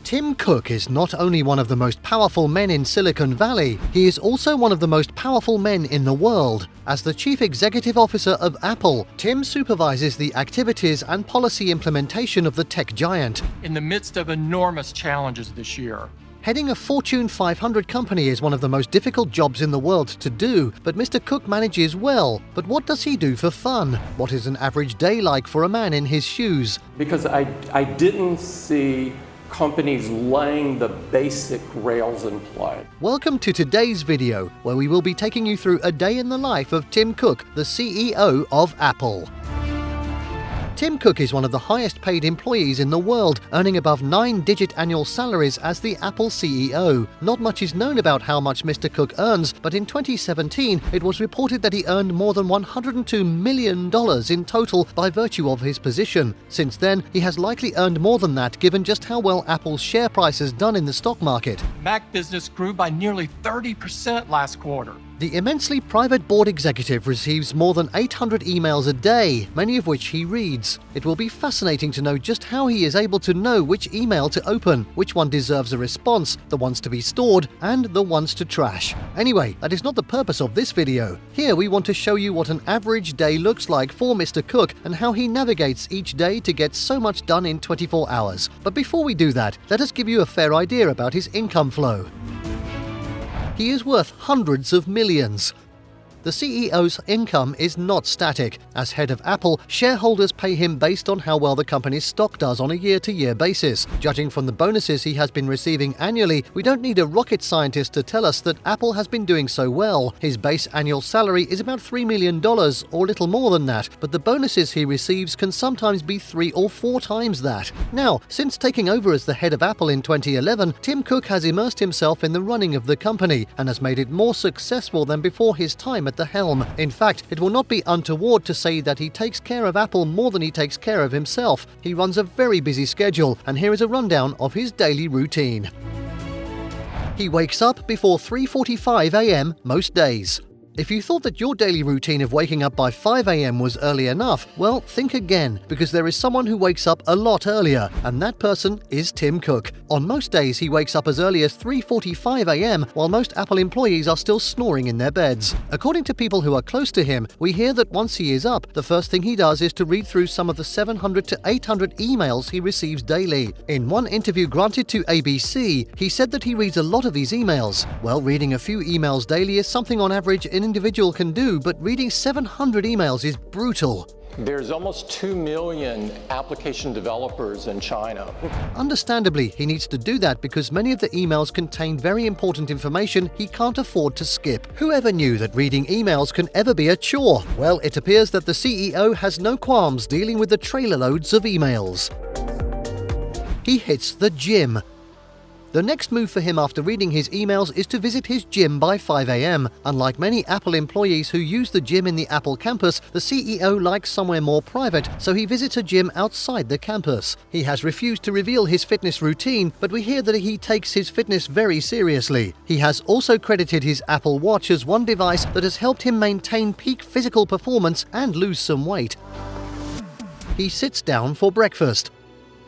Tim Cook is not only one of the most powerful men in Silicon Valley, he is also one of the most powerful men in the world. As the Chief Executive Officer of Apple, Tim supervises the activities and policy implementation of the tech giant. In the midst of enormous challenges this year, Heading a Fortune 500 company is one of the most difficult jobs in the world to do, but Mr. Cook manages well. But what does he do for fun? What is an average day like for a man in his shoes? Because I didn't see companies laying the basic rails in play. Welcome to today's video, where we will be taking you through a day in the life of Tim Cook, the CEO of Apple. Tim Cook is one of the highest paid employees in the world, earning above 9-digit annual salaries as the Apple CEO. Not much is known about how much Mr. Cook earns, but in 2017 it was reported that he earned more than $102 million in total by virtue of his position. Since then, he has likely earned more than that given just how well Apple's share price has done in the stock market. Mac business grew by nearly 30% last quarter. The immensely private board executive receives more than 800 emails a day, many of which he reads. It will be fascinating to know just how he is able to know which email to open, which one deserves a response, the ones to be stored, and the ones to trash. Anyway, that is not the purpose of this video. Here we want to show you what an average day looks like for Mr. Cook and how he navigates each day to get so much done in 24 hours. But before we do that, let us give you a fair idea about his income flow. He is worth hundreds of millions. The CEO's income is not static. As head of Apple, shareholders pay him based on how well the company's stock does on a year-to-year basis. Judging from the bonuses he has been receiving annually, we don't need a rocket scientist to tell us that Apple has been doing so well. His base annual salary is about $3 million, or little more than that, but the bonuses he receives can sometimes be 3 or 4 times that. Now, since taking over as the head of Apple in 2011, Tim Cook has immersed himself in the running of the company and has made it more successful than before his time at the helm. In fact, it will not be untoward to say that he takes care of Apple more than he takes care of himself. He runs a very busy schedule, and here is a rundown of his daily routine. He wakes up before 3:45 a.m. most days. If you thought that your daily routine of waking up by 5 a.m. was early enough, well, think again, because there is someone who wakes up a lot earlier, and that person is Tim Cook. On most days, he wakes up as early as 3:45 a.m., while most Apple employees are still snoring in their beds. According to people who are close to him, we hear that once he is up, the first thing he does is to read through some of the 700 to 800 emails he receives daily. In one interview granted to ABC, he said that he reads a lot of these emails. Well, reading a few emails daily is something on average an individual can do, but reading 700 emails is brutal. There's almost 2 million application developers in China. Understandably, he needs to do that because many of the emails contain very important information he can't afford to skip. Whoever knew that reading emails can ever be a chore? Well, it appears that the CEO has no qualms dealing with the trailer loads of emails. He hits the gym. The next move for him after reading his emails is to visit his gym by 5 a.m. Unlike many Apple employees who use the gym in the Apple campus, the CEO likes somewhere more private, so he visits a gym outside the campus. He has refused to reveal his fitness routine, but we hear that he takes his fitness very seriously. He has also credited his Apple Watch as one device that has helped him maintain peak physical performance and lose some weight. He sits down for breakfast.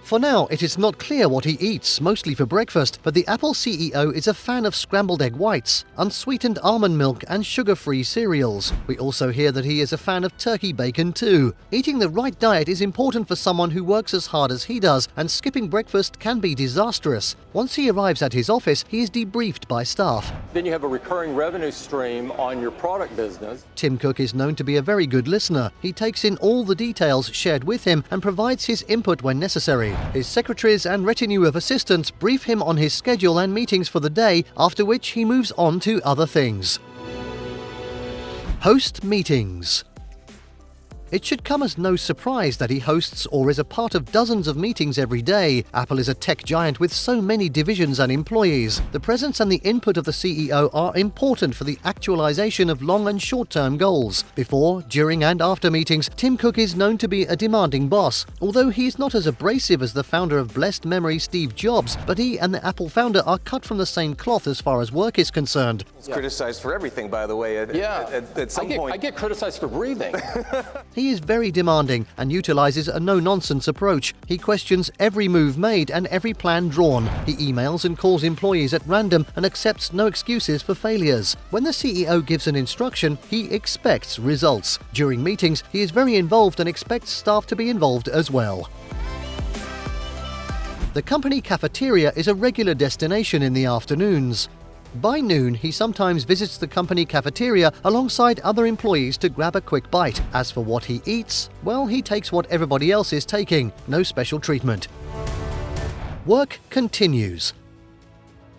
For now, it is not clear what he eats, mostly for breakfast, but the Apple CEO is a fan of scrambled egg whites, unsweetened almond milk, and sugar-free cereals. We also hear that he is a fan of turkey bacon too. Eating the right diet is important for someone who works as hard as he does, and skipping breakfast can be disastrous. Once he arrives at his office, he is debriefed by staff. Then you have a recurring revenue stream on your product business. Tim Cook is known to be a very good listener. He takes in all the details shared with him and provides his input when necessary. His secretaries and retinue of assistants brief him on his schedule and meetings for the day, after which he moves on to other things. Host meetings. It should come as no surprise that he hosts or is a part of dozens of meetings every day. Apple is a tech giant with so many divisions and employees. The presence and the input of the CEO are important for the actualization of long and short-term goals. Before, during, and after meetings, Tim Cook is known to be a demanding boss. Although he is not as abrasive as the founder of blessed memory Steve Jobs, but he and the Apple founder are cut from the same cloth as far as work is concerned. Criticized for everything, by the way. At some point. I get criticized for breathing. He is very demanding and utilizes a no-nonsense approach. He questions every move made and every plan drawn. He emails and calls employees at random and accepts no excuses for failures. When the CEO gives an instruction, he expects results. During meetings, he is very involved and expects staff to be involved as well. The company cafeteria is a regular destination in the afternoons. By noon, he sometimes visits the company cafeteria alongside other employees to grab a quick bite. As for what he eats, well, he takes what everybody else is taking, no special treatment. Work continues.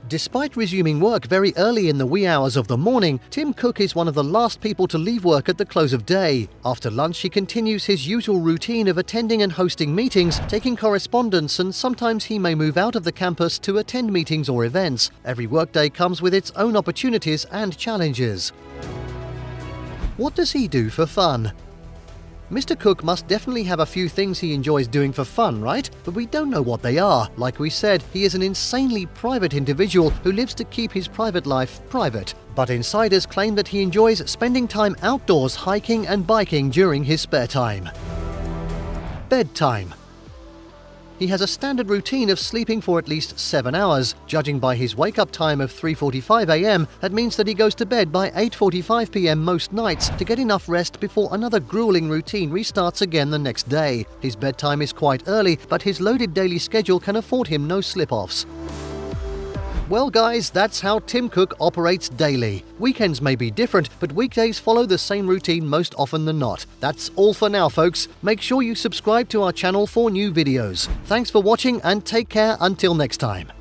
Despite resuming work very early in the wee hours of the morning, Tim Cook is one of the last people to leave work at the close of day. After lunch, he continues his usual routine of attending and hosting meetings, taking correspondence, and sometimes he may move out of the campus to attend meetings or events. Every workday comes with its own opportunities and challenges. What does he do for fun? Mr. Cook must definitely have a few things he enjoys doing for fun, right? But we don't know what they are. Like we said, he is an insanely private individual who lives to keep his private life private. But insiders claim that he enjoys spending time outdoors hiking and biking during his spare time. Bedtime. He has a standard routine of sleeping for at least 7 hours. Judging by his wake-up time of 3:45 a.m., that means that he goes to bed by 8:45 p.m. most nights to get enough rest before another grueling routine restarts again the next day. His bedtime is quite early, but his loaded daily schedule can afford him no slip-offs. Well guys, that's how Tim Cook operates daily. Weekends may be different, but weekdays follow the same routine most often than not. That's all for now, folks. Make sure you subscribe to our channel for new videos. Thanks for watching and take care until next time.